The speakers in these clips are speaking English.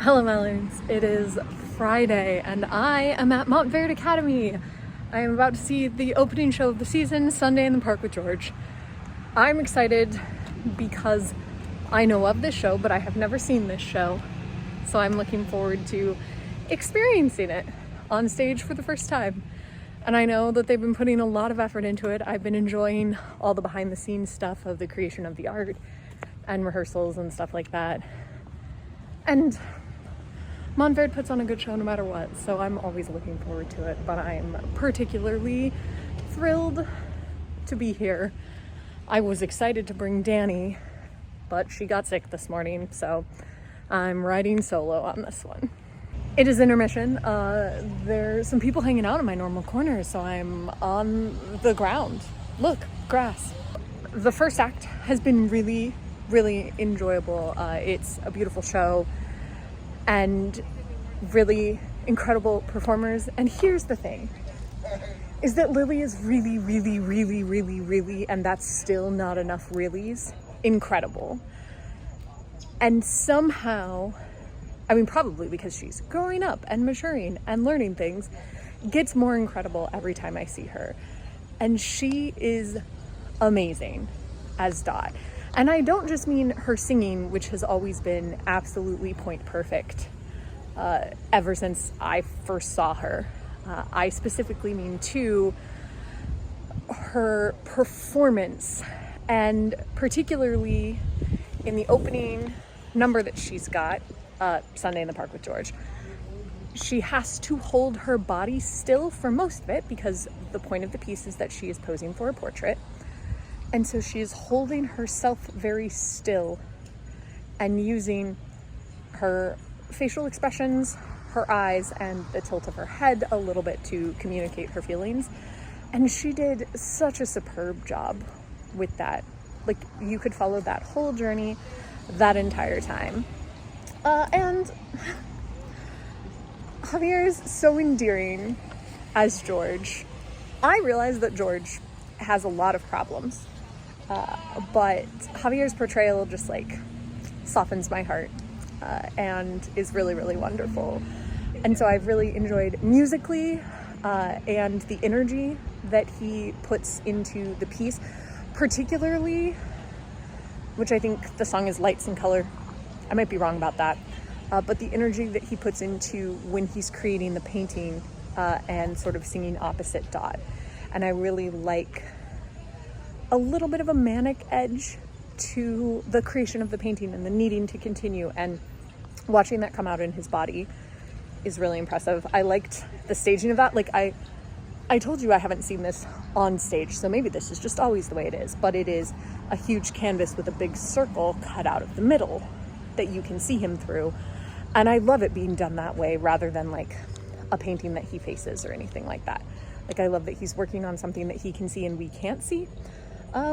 Hello Melons, it is Friday and I am at Montverde Academy. I am about to see the opening show of the season, Sunday in the Park with George. I'm excited because I know of this show, but I have never seen this show. So I'm looking forward to experiencing it on stage for the first time. And I know that they've been putting a lot of effort into it. I've been enjoying all the behind the scenes stuff of the creation of the art and rehearsals and stuff like that. And Montverde puts on a good show no matter what, so I'm always looking forward to it, but I'm particularly thrilled to be here. I was excited to bring Danny, but she got sick this morning, so I'm riding solo on this one. It is intermission. There's some people hanging out in my normal corner, so I'm on the ground. Look, grass. The first act has been really enjoyable. It's a beautiful show and really incredible performers. And here's the thing, is that Lily is really, and that's still not enough reallys, incredible. And somehow, I mean, probably because she's growing up and maturing and learning things, gets more incredible every time I see her. And she is amazing as Dot. And I don't just mean her singing, which has always been absolutely point perfect ever since I first saw her. I specifically mean too her performance, and particularly in the opening number that she's got, Sunday in the Park with George. She has to hold her body still for most of it because the point of the piece is that she is posing for a portrait. And so she is holding herself very still and using her facial expressions, her eyes, and the tilt of her head a little bit to communicate her feelings. And she did such a superb job with that. Like, you could follow that whole journey that entire time. And Javier is so endearing as George. I realize that George has a lot of problems. But Javier's portrayal just softens my heart and is really wonderful. And so I've really enjoyed musically and the energy that he puts into the piece, particularly, which I think the song is Lights and Color. I might be wrong about that. But the energy that he puts into when he's creating the painting and sort of singing opposite Dot. And I really like a little bit of a manic edge to the creation of the painting and the needing to continue, and watching that come out in his body is really impressive. I liked the staging of that. I told you I haven't seen this on stage, so maybe this is just always the way it is, but it is a huge canvas with a big circle cut out of the middle that you can see him through. And I love it being done that way rather than a painting that he faces or anything like that. I love that he's working on something that he can see and we can't see.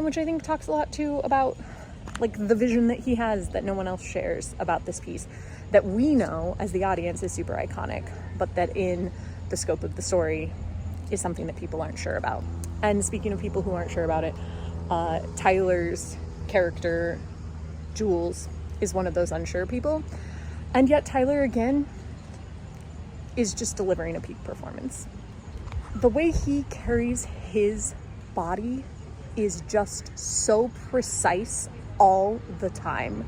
Which I think talks a lot too about the vision that he has that no one else shares about this piece, that we know as the audience is super iconic, but that in the scope of the story is something that people aren't sure about. And speaking of people who aren't sure about it, Tyler's character, Jules, is one of those unsure people. And yet Tyler, again, is just delivering a peak performance. The way he carries his body is just so precise all the time.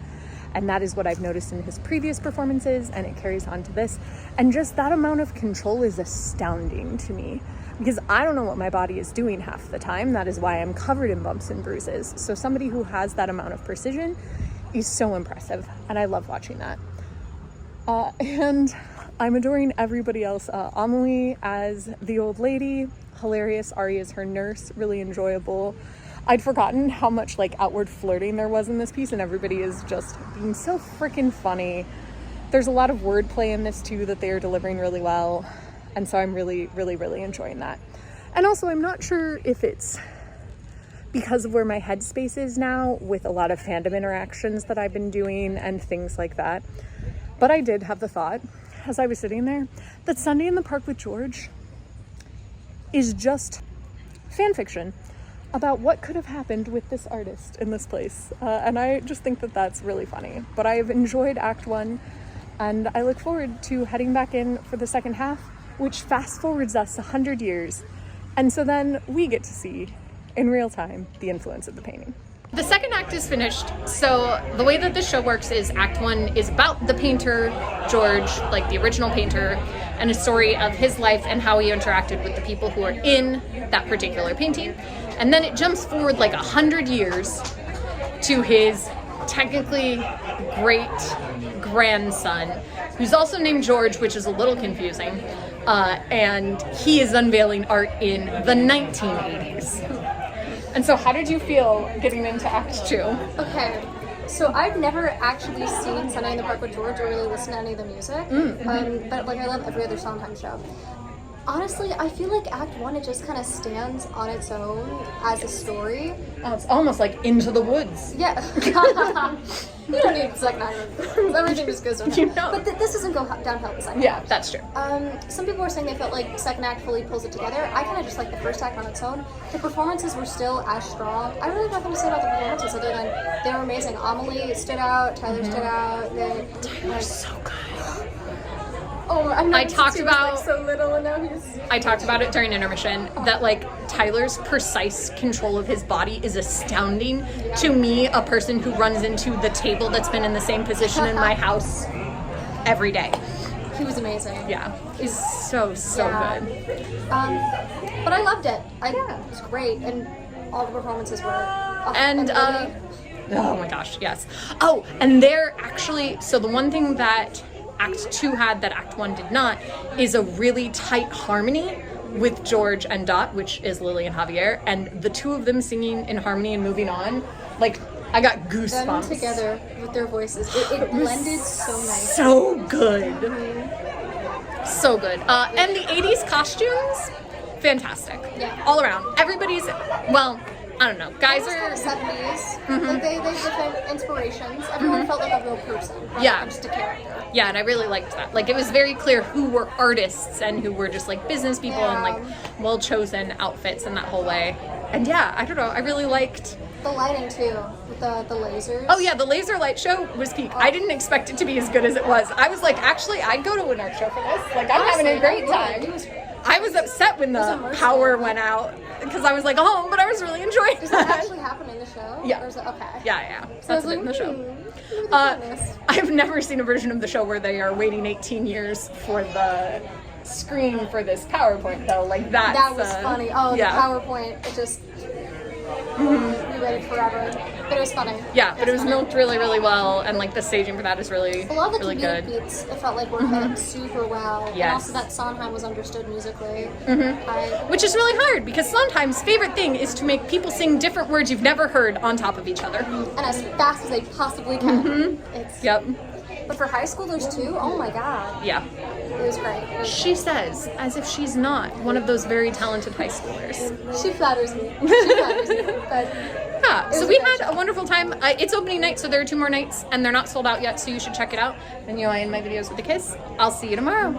And that is what I've noticed in his previous performances, and it carries on to this. And just that amount of control is astounding to me, because I don't know what my body is doing half the time. That is why I'm covered in bumps and bruises. So somebody who has that amount of precision is so impressive, and I love watching that. And I'm adoring everybody else. Amelie as the old lady, hilarious. Ari is her nurse, really enjoyable. I'd forgotten how much outward flirting there was in this piece, and everybody is just being so freaking funny. There's a lot of wordplay in this too that they are delivering really well, and so I'm really enjoying that. And also, I'm not sure if it's because of where my headspace is now with a lot of fandom interactions that I've been doing and things like that, but I did have the thought as I was sitting there that Sunday in the Park with George is just fan fiction about what could have happened with this artist in this place. And I just think that that's really funny. But I've enjoyed Act 1. And I look forward to heading back in for the second half, which fast forwards us 100 years. And so then we get to see in real time the influence of the painting. The second act is finished, so the way that this show works is Act 1 is about the painter, George, like the original painter, and a story of his life and how he interacted with the people who are in that particular painting. And then it jumps forward like 100 years to his technically great grandson, who's also named George, which is a little confusing, and he is unveiling art in the 1980s. And so how did you feel getting into Act 2? Okay, so I've never actually seen Sunday in the Park with George or really listened to any of the music, but like I love every other Sondheim show. Honestly, I feel like Act 1, it just kind of stands on its own as a story. Oh, it's almost like Into the Woods. Yeah. You don't need second act. Everything just goes downhill. You know. But this doesn't go downhill the second Yeah, act. that's true. Some people were saying they felt like second act fully pulls it together. I kind of just like the first act on its own. The performances were still as strong. I really have nothing to say about the performances other than they were amazing. Amelie stood out. Tyler stood out. Tyler's so good. Oh, I talked about so little and now he's. I talked about it during intermission that like Tyler's precise control of his body is astounding to me, a person who runs into the table that's been in the same position in my house every day. He was amazing. Yeah, he's so good. But I loved it. It was great, and all the performances were. And oh my gosh, yes. Oh, and they're actually, so the one thing that Act 2 had that Act 1 did not is a really tight harmony with George and Dot, which is Lily and Javier, and the two of them singing in harmony and moving on, like, I got goosebumps. Them together with their voices, it blended so nice. So good. So good. And the 80s costumes, fantastic. Yeah. All around. Everybody's, well, I don't know. Guys Kind are... of 70s. Like they different inspirations. Everyone felt like a real person. rather than just a character. Yeah, and I really liked that. Like, it was very clear who were artists and who were just, like, business people and, like, well-chosen outfits in that whole way. And, yeah, I don't know. I really liked... The lighting, too, with the lasers. Oh, yeah, the laser light show was peak. I didn't expect it to be as good as it was. I was like, actually, I'd go to an art show for this. Like, I'm having a great time. I was upset when the power went out because I was like, oh, but I was really enjoying Does that. that actually happen in the show? Yeah. Or is it, okay. Yeah. So That's I was in the show. like, I've never seen a version of the show where they are waiting 18 years for the screen for this PowerPoint, though. Like, that was funny. Oh, yeah. the PowerPoint, it just... We waited forever, but it was funny. Yeah, but it was milked really, really well, and like the staging for that is really, a lot of the really comedic good. beats, it felt like were hit super well. Yes. And also that Sondheim was understood musically. Which is really hard because Sondheim's favorite thing is to make people sing different words you've never heard on top of each other. And as fast as they possibly can. It's, Yep. But for high schoolers too, oh my god. Yeah. It was great. It was She says, as if she's not one of those very talented high schoolers. She flatters me. But Yeah, so we had a wonderful time. It's opening night, so there are 2 more nights, and they're not sold out yet, so you should check it out. And I end my videos with a kiss. I'll see you tomorrow.